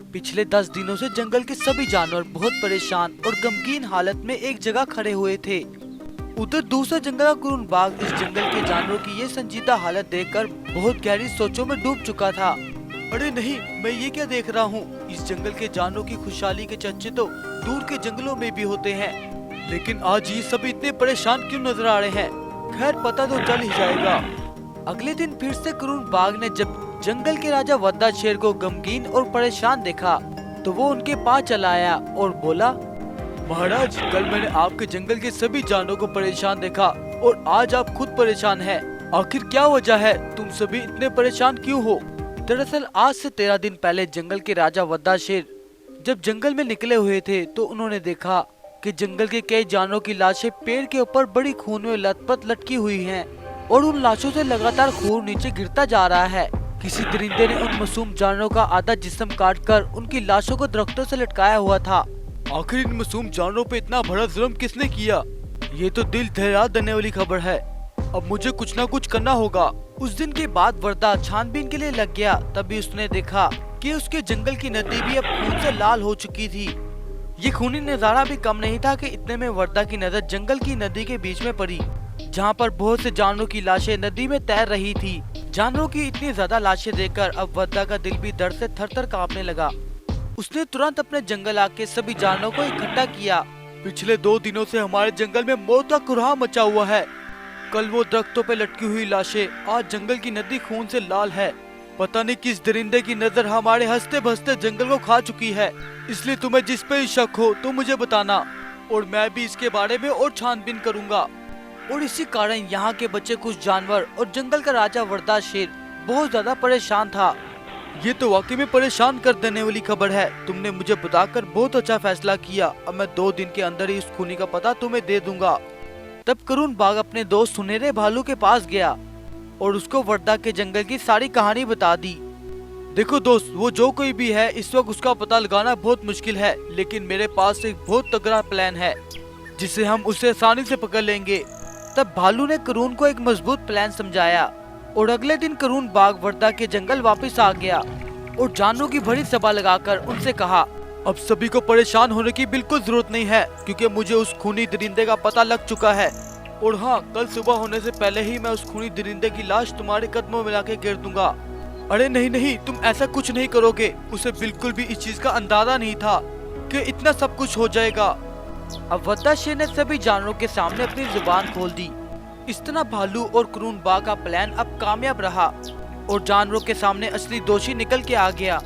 पिछले 10 दिनों से जंगल के सभी जानवर बहुत परेशान और गमगीन हालत में एक जगह खड़े हुए थे। उधर दूसरा जंगल का कुरुन बाघ इस जंगल के जानवरों की ये संजीदा हालत देखकर बहुत गहरी सोचों में डूब चुका था। अरे नहीं, मैं ये क्या देख रहा हूँ? इस जंगल के जानवरों की खुशहाली के चर्चे तो दूर के जंगलों में भी होते हैं, लेकिन आज ये सभी इतने परेशान क्यों नजर आ रहे हैं? खैर, पता तो चल ही जाएगा। अगले दिन फिर से कुरुन बाघ ने जब जंगल के राजा वद्दा शेर को गमगीन और परेशान देखा तो वो उनके पास चला आया और बोला, महाराज, कल मैंने आपके जंगल के सभी जानवरों को परेशान देखा और आज आप खुद परेशान हैं। आखिर क्या वजह है? तुम सभी इतने परेशान क्यों हो? दरअसल आज से 13 दिन पहले जंगल के राजा वद्दा शेर जब जंगल में निकले हुए थे तो उन्होंने देखा कि जंगल के कई जानवरों की लाशें पेड़ के ऊपर बड़ी खून में लथपथ लटकी हुई हैं और उन लाशों से लगातार खून नीचे गिरता जा रहा है। किसी दरिंदे ने उन मासूम जानवरों का आधा जिस्म काटकर उनकी लाशों को दरख्तों से लटकाया हुआ था। आखिर इन मासूम जानवरों पे इतना बड़ा जुल्म किसने किया? ये तो दिल दहला देने वाली खबर है। अब मुझे कुछ न कुछ करना होगा। उस दिन के बाद वर्दा छानबीन के लिए लग गया। तभी उसने देखा कि उसके जंगल की नदी भी अब खून से लाल हो चुकी थी। ये खूनी नजारा भी कम नहीं था कि इतने में वर्दा की नजर जंगल की नदी के बीच में पड़ी, जहाँ पर बहुत से जानवरों की लाशें नदी में तैर रही थी। जानवरों की इतनी ज्यादा लाशें देखकर अब वर्दा का दिल भी दर्द से थर-थर कांपने लगा। उसने तुरंत अपने जंगल आके सभी जानवरों को इकट्ठा किया। पिछले 2 दिनों से हमारे जंगल में मौत का कुरहा मचा हुआ है। कल वो दरख्तों पे लटकी हुई लाशें, आज जंगल की नदी खून से लाल है। पता नहीं किस दरिंदे की नजर हमारे हंसते बसते जंगल को खा चुकी है। इसलिए तुम्हें जिस पे भी शक हो तो मुझे बताना और मैं भी इसके बारे में और छानबीन करूंगा। और इसी कारण यहाँ के बचे कुछ जानवर और जंगल का राजा वर्दा शेर बहुत ज्यादा परेशान था। ये तो वाकई में परेशान कर देने वाली खबर है। तुमने मुझे बताकर बहुत अच्छा फैसला किया। अब मैं 2 दिन के अंदर ही उस खूनी का पता तुम्हें दे दूंगा। तब कुरुन बाघ अपने दोस्त सुनहरे भालू के पास गया और उसको वर्दा के जंगल की सारी कहानी बता दी। देखो दोस्त, वो जो कोई भी है, इस वक्त उसका पता लगाना बहुत मुश्किल है, लेकिन मेरे पास एक बहुत तगड़ा प्लान है जिसे हम उसे आसानी से पकड़ लेंगे। तब भालू ने कुरुन को एक मजबूत प्लान समझाया और अगले दिन कुरुन बाघ वर्दा के जंगल वापस आ गया और जानवरों की बड़ी सभा लगाकर उनसे कहा, अब सभी को परेशान होने की बिल्कुल जरूरत नहीं है, क्योंकि मुझे उस खूनी दरिंदे का पता लग चुका है। और हाँ, कल सुबह होने से पहले ही मैं उस खूनी दरिंदे की लाश तुम्हारे कदमों में लाके गिर दूंगा। अरे नहीं नहीं, तुम ऐसा कुछ नहीं करोगे। उसे बिल्कुल भी इस चीज का अंदाजा नहीं था कि इतना सब कुछ हो जाएगा। अब वद्दा शेर ने सभी जानवरों के सामने अपनी जुबान खोल दी। इस तरह भालू और कुरुन बाघ का प्लान अब कामयाब रहा और जानवरों के सामने असली दोषी निकल के आ गया।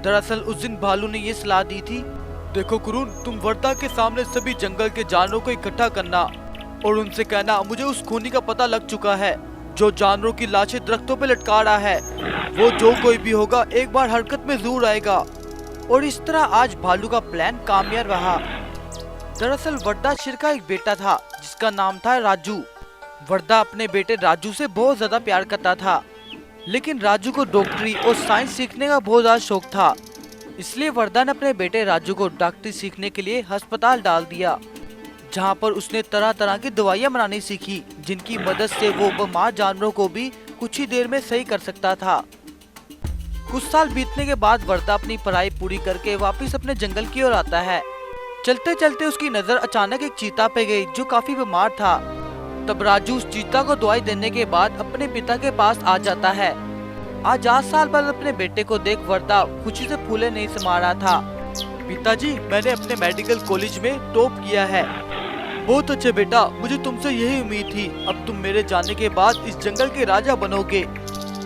दरअसल उस दिन भालू ने ये सलाह दी थी, देखो कुरुन, तुम वर्दा के सामने सभी जंगल के जानवरों को इकट्ठा करना और उनसे कहना, मुझे उस खूनी का पता लग चुका है जो जानवरों की लाशें दरख्तों पे लटका रहा है। वो जो कोई भी होगा एक बार हरकत में जरूर आएगा। और इस तरह आज भालू का प्लान कामयाब रहा। दरअसल वर्दा शेर का एक बेटा था जिसका नाम था राजू। वर्दा अपने बेटे राजू से बहुत ज्यादा प्यार करता था, लेकिन राजू को डॉक्टरी और साइंस सीखने का बहुत ज्यादा शौक था। इसलिए वर्दा ने अपने बेटे राजू को डॉक्टरी सीखने के लिए अस्पताल डाल दिया, जहां पर उसने तरह तरह की दवाइयां बनानी सीखी, जिनकी मदद से वो बीमार जानवरों को भी कुछ ही देर में सही कर सकता था। कुछ साल बीतने के बाद वर्दा अपनी पढ़ाई पूरी करके वापस अपने जंगल की ओर आता है। चलते चलते उसकी नजर अचानक एक चीता पे गई जो काफी बीमार था। तब राजू उस चीता को दवाई देने के बाद अपने पिता के पास आ जाता है। आज 8 साल बाद अपने बेटे को देख वर्दा खुशी से फूले नहीं समा रहा था। पिताजी, मैंने अपने मेडिकल कॉलेज में टॉप किया है। बहुत अच्छे बेटा, मुझे तुमसे यही उम्मीद थी। अब तुम मेरे जाने के बाद इस जंगल के राजा बनोगे।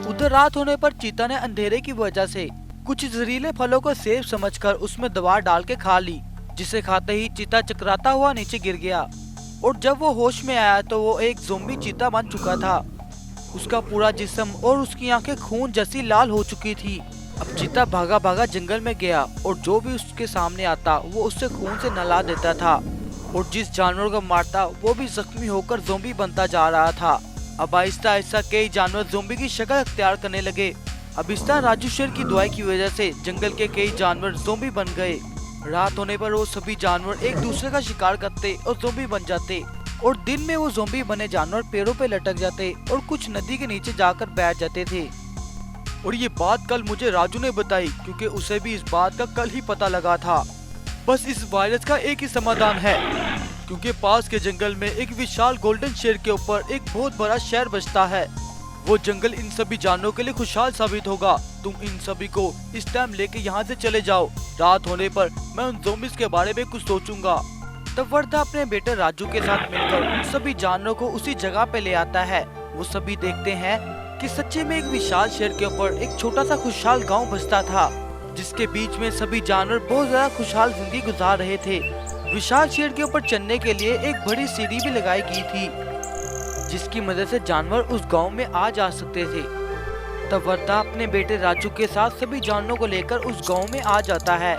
उधर रात होने पर चीता ने अंधेरे की वजह से कुछ जहरीले फलों को सेब समझकर उसमें दवा डाल के खा ली, जिसे खाते ही चीता चकराता हुआ नीचे गिर गया। और जब वो होश में आया तो वो एक ज़ोंबी चीता बन चुका था। उसका पूरा जिस्म और उसकी आंखें खून जैसी लाल हो चुकी थी। अब चीता भागा भागा जंगल में गया और जो भी उसके सामने आता वो उससे खून से नहला देता था और जिस जानवर को मारता वो भी जख्मी होकर ज़ोंबी बनता जा रहा था। अब आहिस्ता आहिस्ता कई जानवर ज़ोंबी की शक्ल अख्तियार करने लगे। अब इस तरह राजू शेर की दवाई की वजह से जंगल के कई जानवर ज़ोंबी बन गए। रात होने पर वो सभी जानवर एक दूसरे का शिकार करते और ज़ोंबी बन जाते और दिन में वो ज़ोंबी बने जानवर पेड़ों पे लटक जाते और कुछ नदी के नीचे जाकर बैठ जाते थे। और ये बात कल मुझे राजू ने बताई, क्योंकि उसे भी इस बात का कल ही पता लगा था। बस इस वायरस का एक ही समाधान है, क्योंकि पास के जंगल में एक विशाल गोल्डन शेर के ऊपर एक बहुत बड़ा शहर बसता है। वो जंगल इन सभी जानवरों के लिए खुशहाल साबित होगा। तुम इन सभी को इस टाइम लेके यहाँ से चले जाओ। रात होने पर मैं उन ज़ोंबीज़ के बारे में कुछ सोचूंगा। तब वर्दा अपने बेटे राजू के साथ मिलकर उन सभी जानवरों को उसी जगह पे ले आता है। वो सभी देखते हैं कि सच्चे में एक विशाल शहर के ऊपर एक छोटा सा खुशहाल गाँव बसता था, जिसके बीच में सभी जानवर बहुत ज्यादा खुशहाल जिंदगी गुजार रहे थे। विशाल शहर के ऊपर चढ़ने के लिए एक बड़ी सीढ़ी भी लगाई गई थी, जिसकी मदद से जानवर उस गांव में आ जा सकते थे। तब वर्दा अपने बेटे राजू के साथ सभी जानवरों को लेकर उस गांव में आ जाता है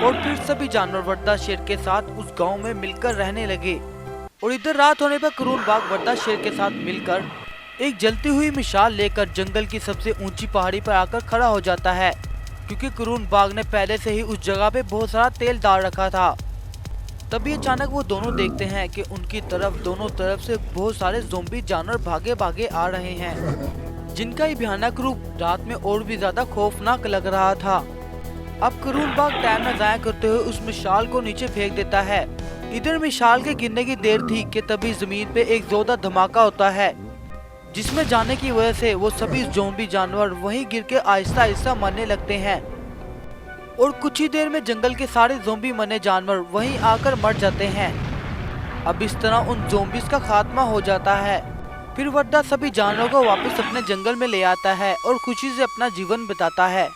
और फिर सभी जानवर वर्दा शेर के साथ उस गांव में मिलकर रहने लगे। और इधर रात होने पर करून बाघ वर्दा शेर के साथ मिलकर एक जलती हुई मिसाल लेकर जंगल की सबसे ऊंची पहाड़ी पर आकर खड़ा हो जाता है, क्योंकि करून बाघ ने पहले से ही उस जगह पे बहुत सारा तेल डाल रखा था। तभी अचानक वो दोनों देखते हैं कि उनकी तरफ दोनों तरफ से बहुत सारे ज़ोंबी जानवर भागे भागे आ रहे हैं, जिनका ये भयानक रूप रात में और भी ज्यादा खौफनाक लग रहा था। अब करून बाघ टाइम न जाया करते हुए उस मिसाल को नीचे फेंक देता है। इधर मिसाल के गिरने की देर थी कि तभी जमीन पे एक जोरदार धमाका होता है, जिसमें जाने की वजह से वो सभी ज़ोंबी जानवर वहीं गिर के आहिस्ता आहिस्ता मरने लगते हैं। और कुछ ही देर में जंगल के सारे ज़ोंबी मरने जानवर वहीं आकर मर जाते हैं। अब इस तरह उन ज़ोंबीज़ का खात्मा हो जाता है। फिर वर्दा सभी जानवरों को वापस अपने जंगल में ले आता है और खुशी से अपना जीवन बिताता है।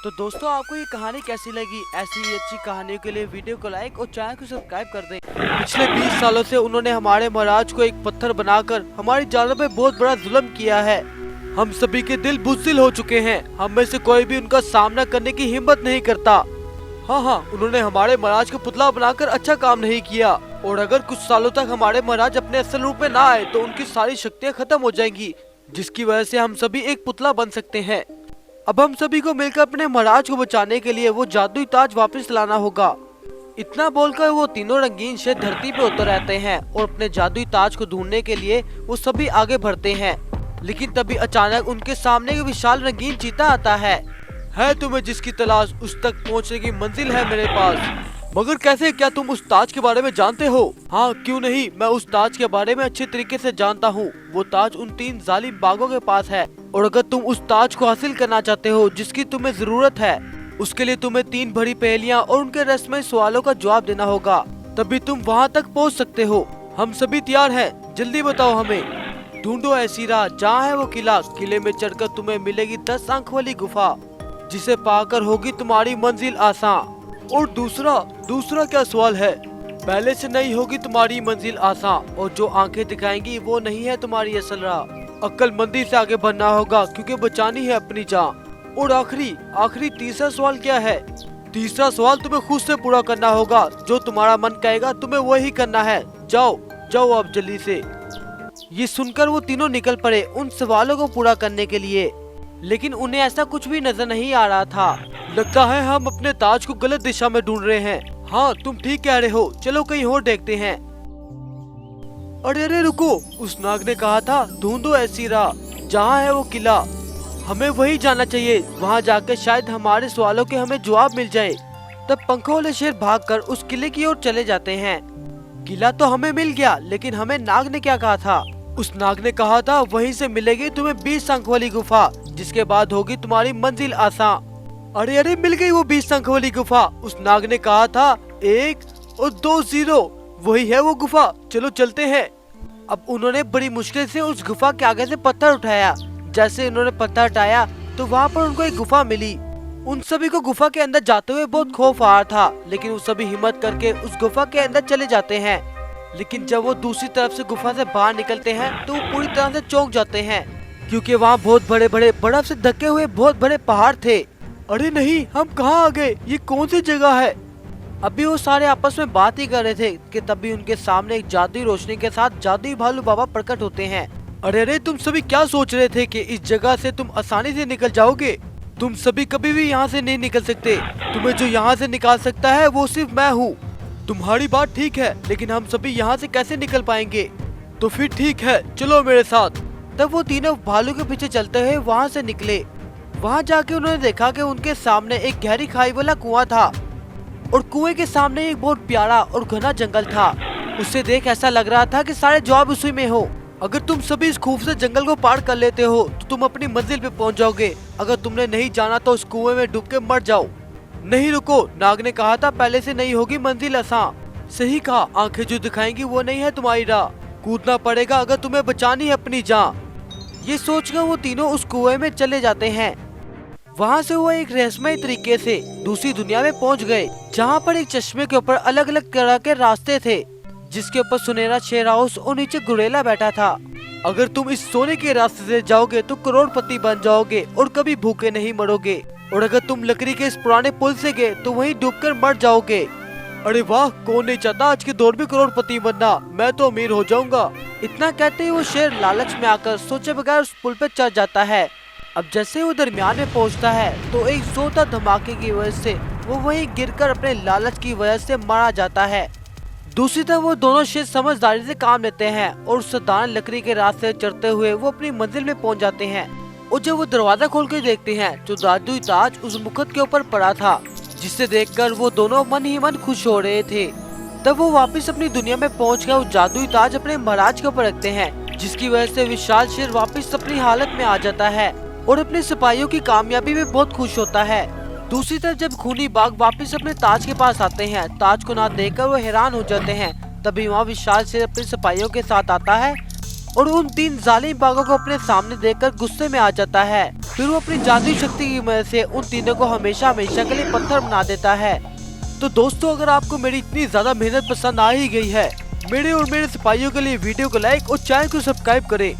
तो दोस्तों, आपको ये कहानी कैसी लगी? ऐसी ही अच्छी कहानियों के लिए वीडियो को लाइक और चैनल को सब्सक्राइब कर दें। पिछले 20 सालों से उन्होंने हमारे महाराज को एक पत्थर बनाकर हमारी जानों पे बहुत बड़ा जुल्म किया है। हम सभी के दिल बुज़दिल हो चुके हैं। हम में से कोई भी उनका सामना करने की हिम्मत नहीं करता। हाँ, उन्होंने हमारे महाराज को पुतला बनाकर अच्छा काम नहीं किया, और अगर कुछ सालों तक हमारे महाराज अपने असल रूप में ना आए तो उनकी सारी शक्तियाँ खत्म हो जाएंगी, जिसकी वजह से हम सभी एक पुतला बन सकते हैं। अब हम सभी को मिलकर अपने महाराज को बचाने के लिए वो जादुई ताज वापस लाना होगा। इतना बोलकर वो तीनों रंगीन शेर धरती पे उतर आते हैं और अपने जादुई ताज को ढूंढने के लिए वो सभी आगे बढ़ते हैं। लेकिन तभी अचानक उनके सामने एक विशाल रंगीन चीता आता है तुम्हें जिसकी तलाश उस तक पहुंचने की मंजिल है मेरे पास। मगर कैसे? क्या तुम उस ताज के बारे में जानते हो? हाँ, क्यों नहीं, मैं उस ताज के बारे में अच्छे तरीके से जानता हूँ। वो ताज उन 3 जालिम बाघों के पास है, और अगर तुम उस ताज को हासिल करना चाहते हो जिसकी तुम्हें जरूरत है, उसके लिए तुम्हें 3 बड़ी पहेलियाँ और उनके रहस्यमय सवालों का जवाब देना होगा, तभी तुम वहाँ तक पहुँच सकते हो। हम सभी तैयार हैं, जल्दी बताओ हमें। ढूंढो ऐसी राह जहाँ है वो किला। किले में चढ़कर तुम्हें मिलेगी 10 आंख वाली गुफा, जिसे पाकर होगी तुम्हारी मंजिल आसान। और दूसरा क्या सवाल है? पहले से नहीं होगी तुम्हारी मंजिल आसान, और जो आंखें दिखाएंगी वो नहीं है तुम्हारी असल राह। अक्लमंदी से आगे बढ़ना होगा, क्योंकि बचानी है अपनी जान। और आखिरी तीसरा सवाल क्या है? तीसरा सवाल तुम्हें खुद से पूरा करना होगा। जो तुम्हारा मन कहेगा तुम्हें वही करना है। जाओ अब जल्दी से। ये सुनकर वो तीनों निकल पड़े उन सवालों को पूरा करने के लिए, लेकिन उन्हें ऐसा कुछ भी नजर नहीं आ रहा था। लगता है हम अपने ताज को गलत दिशा में ढूंढ रहे हैं। हाँ, तुम ठीक कह रहे हो, चलो कहीं और देखते हैं। अरे रुको, उस नाग ने कहा था ढूंढो ऐसी राह जहाँ है वो किला। हमें वही जाना चाहिए, वहाँ जाकर शायद हमारे सवालों के हमें जवाब मिल जाए। तब पंखों वाले शेर भागकर उस किले की ओर चले जाते हैं। किला तो हमें मिल गया, लेकिन हमें नाग ने क्या कहा था? उस नाग ने कहा था वहीं से मिलेगी तुम्हें 20 अंक वाली गुफा, जिसके बाद होगी तुम्हारी मंजिल आसान। अरे मिल गई वो 20 अंक वाली गुफा। उस नाग ने कहा था 1 और 2 0, वही है वो गुफा, चलो चलते हैं। अब उन्होंने बड़ी मुश्किल से उस गुफा के आगे से पत्थर उठाया। जैसे उन्होंने पत्थर हटाया तो वहाँ पर उनको एक गुफा मिली। उन सभी को गुफा के अंदर जाते हुए बहुत खौफ आ रहा था, लेकिन वो सभी हिम्मत करके उस गुफा के अंदर चले जाते हैं। लेकिन जब वो दूसरी तरफ से गुफा से बाहर निकलते हैं तो वो पूरी तरह से चौंक जाते हैं, क्योंकि वहाँ बहुत बड़े बड़े बर्फ से ढके हुए बहुत बड़े पहाड़ थे। अरे नहीं, हम कहाँ आ गए? ये कौन सी जगह है? अभी वो सारे आपस में बात ही कर रहे थे कि तभी उनके सामने एक जादुई रोशनी के साथ जादुई भालू बाबा प्रकट होते हैं। अरे तुम सभी क्या सोच रहे थे कि इस जगह से तुम आसानी से निकल जाओगे? तुम सभी कभी भी यहाँ से नहीं निकल सकते। तुम्हें जो यहाँ से निकाल सकता है वो सिर्फ मैं हूँ। तुम्हारी बात ठीक है, लेकिन हम सभी यहाँ से कैसे निकल पाएंगे? तो फिर ठीक है, चलो मेरे साथ। तब वो तीनों भालू के पीछे चलते हुए वहाँ से निकले। वहाँ जाके उन्होंने देखा कि उनके सामने एक गहरी खाई वाला कुआं था और कुएं के सामने एक बहुत प्यारा और घना जंगल था। उसे देख ऐसा लग रहा था कि सारे जवाब उसी में हो। अगर तुम सभी इस खूबसूरत जंगल को पार कर लेते हो तो तुम अपनी मंजिल पे पहुंच जाओगे। अगर तुमने नहीं जाना तो उस कुएं में डूब के मर जाओ। नहीं रुको, नाग ने कहा था पहले से नहीं होगी मंजिल आसान। सही कहा, आंखें जो दिखाएंगी वो नहीं है तुम्हारी राह। कूदना पड़ेगा अगर तुम्हें बचानी है अपनी जान। ये सोचकर वो तीनों उस कुएं में चले जाते हैं। वहाँ से वो एक रहस्यमय तरीके से दूसरी दुनिया में पहुँच गए, जहाँ पर एक चश्मे के ऊपर अलग अलग तरह के रास्ते थे, जिसके ऊपर सुनहरा शेर हाउस और नीचे गुरेला बैठा था। अगर तुम इस सोने के रास्ते से जाओगे तो करोड़पति बन जाओगे और कभी भूखे नहीं मरोगे, और अगर तुम लकड़ी के इस पुराने पुल से गए तो वहीं डूबकर मर जाओगे। अरे वाह, कौन नहीं चाहता आज के दौर में करोड़पति बनना, मैं तो अमीर हो जाऊंगा। इतना कहते ही वो शेर लालच में आकर सोचे बगैर उस पुल पर चढ़ जाता है। अब जैसे वो दरमियान में पहुंचता है तो एक जोरदार धमाके की वजह से वो वहीं गिरकर अपने लालच की वजह से मारा जाता है। दूसरी तरफ वो दोनों शेर समझदारी से काम लेते हैं और उस साधारण लकड़ी के रास्ते चढ़ते हुए वो अपनी मंजिल में पहुंच जाते हैं। और जब वो दरवाजा खोल कर देखते हैं तो जादुई ताज उस मुकुट के ऊपर पड़ा था, जिसे देखकर वो दोनों मन ही मन खुश हो रहे थे। तब वो वापस अपनी दुनिया में पहुंच कर उस जादुई ताज अपने महाराज के ऊपर रखते हैं, जिसकी वजह से विशाल शेर वापस अपनी हालत में आ जाता है और अपने सिपाहियों की कामयाबी में बहुत खुश होता है। दूसरी तरफ जब खूनी बाघ वापस अपने ताज के पास आते हैं, ताज को ना देखकर वो हैरान हो जाते हैं। तभी वहाँ विशाल शेर अपने सिपाहियों के साथ आता है और उन तीन जालिम बाघों को अपने सामने देखकर गुस्से में आ जाता है। फिर वो अपनी जादुई शक्ति की मदद से उन तीनों को हमेशा हमेशा के लिए पत्थर बना देता है। तो दोस्तों, अगर आपको मेरी इतनी ज्यादा मेहनत पसंद आ ही गई है, मेरे और मेरे सिपाहियों के लिए वीडियो को लाइक और चैनल को सब्सक्राइब करें।